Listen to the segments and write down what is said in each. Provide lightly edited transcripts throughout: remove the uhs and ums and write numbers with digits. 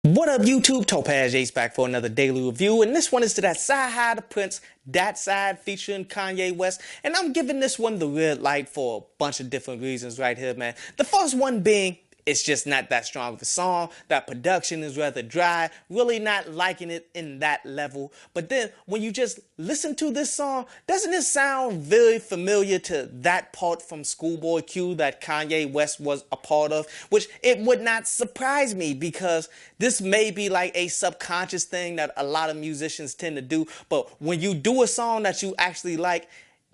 What up, YouTube? Topaz Ace back for another daily review, and this one is to that Cyhi The Prynce, that side featuring Kanye West, and I'm giving this one the red light for a bunch of different reasons right here, man. The first one being, it's just not that strong of a song. That production is rather dry, really not liking it in that level. But then when you just listen to this song, doesn't it sound very familiar to that part from Schoolboy Q that Kanye West was a part of? Which it would not surprise me, because this may be like a subconscious thing that a lot of musicians tend to do. But when you do a song that you actually like,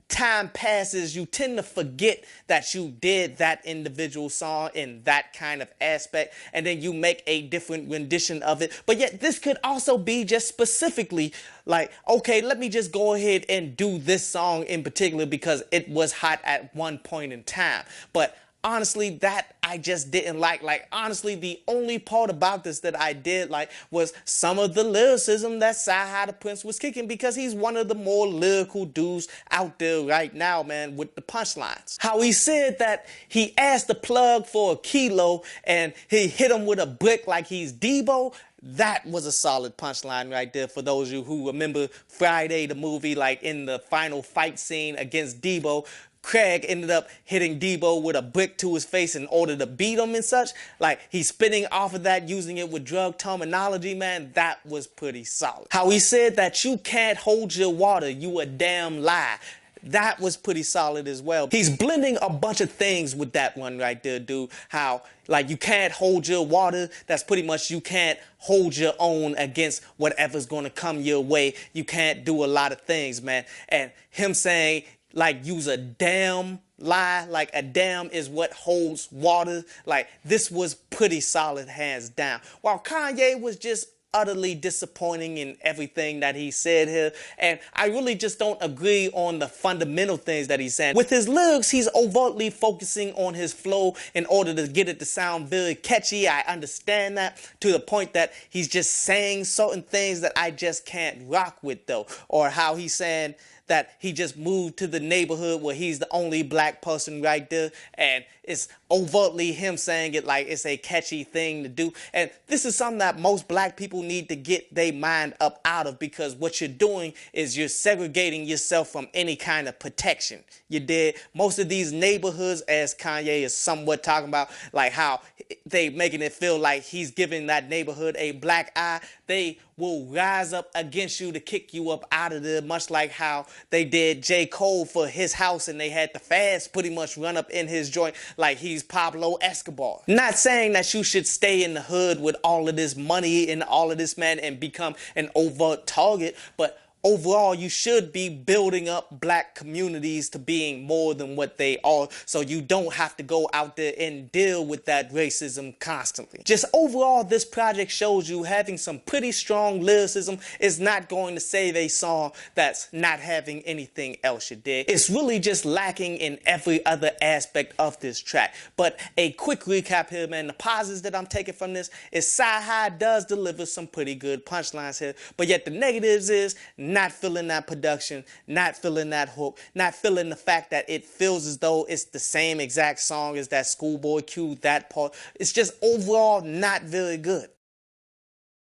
time passes, you tend to forget that you did that individual song in that kind of aspect, and then you make a different rendition of it. But yet this could also be just specifically like, okay, let me just go ahead and do this song in particular because it was hot at one point in time. But honestly, that I just didn't like. Like, honestly, the only part about this that I did like was some of the lyricism that Cyhi The Prynce was kicking, because he's one of the more lyrical dudes out there right now, man, with the punchlines. How he said that he asked the plug for a kilo and he hit him with a brick like he's Debo. That was a solid punchline right there for those of you who remember Friday the movie, like in the final fight scene against Debo. Craig ended up hitting Debo with a brick to his face in order to beat him and such. Like, he's spinning off of that, using it with drug terminology, man. That was pretty solid. How he said that you can't hold your water, you a damn lie. That was pretty solid as well. He's blending a bunch of things with that one right there, dude. How, like, you can't hold your water, that's pretty much you can't hold your own against whatever's gonna come your way. You can't do a lot of things, man. And him saying, like, use a damn lie, like a dam is what holds water. Like, this was pretty solid, hands down. While Kanye was just utterly disappointing in everything that he said here, and I really just don't agree on the fundamental things that he's saying. With his lyrics, he's overtly focusing on his flow in order to get it to sound very catchy. I understand that, to the point that he's just saying certain things that I just can't rock with, though. Or how he's saying that he just moved to the neighborhood where he's the only black person right there, and it's overtly him saying it like it's a catchy thing to do. And this is something that most black people need to get their mind up out of, because what you're doing is you're segregating yourself from any kind of protection. You did. Most of these neighborhoods, as Kanye is somewhat talking about, like how they making it feel like he's giving that neighborhood a black eye, they will rise up against you to kick you up out of there, much like how they did J. Cole for his house, and they had the feds pretty much run up in his joint like he's Pablo Escobar. Not saying that you should stay in the hood with all of this money and all of this, man, and become an overt target, but overall, you should be building up black communities to being more than what they are, so you don't have to go out there and deal with that racism constantly. Just overall, this project shows you having some pretty strong lyricism is not going to save a song that's not having anything else you did. It's really just lacking in every other aspect of this track. But a quick recap here, man. The positives that I'm taking from this is Cyhi does deliver some pretty good punchlines here, but yet the negatives is not feeling that production, not feeling that hook, not feeling the fact that it feels as though it's the same exact song as that Schoolboy Q, that part. It's just overall not very good.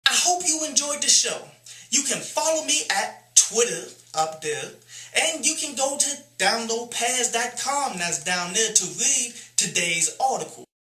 I hope you enjoyed the show. You can follow me at Twitter up there, and you can go to downloadpaz.com, that's down there, to read today's article.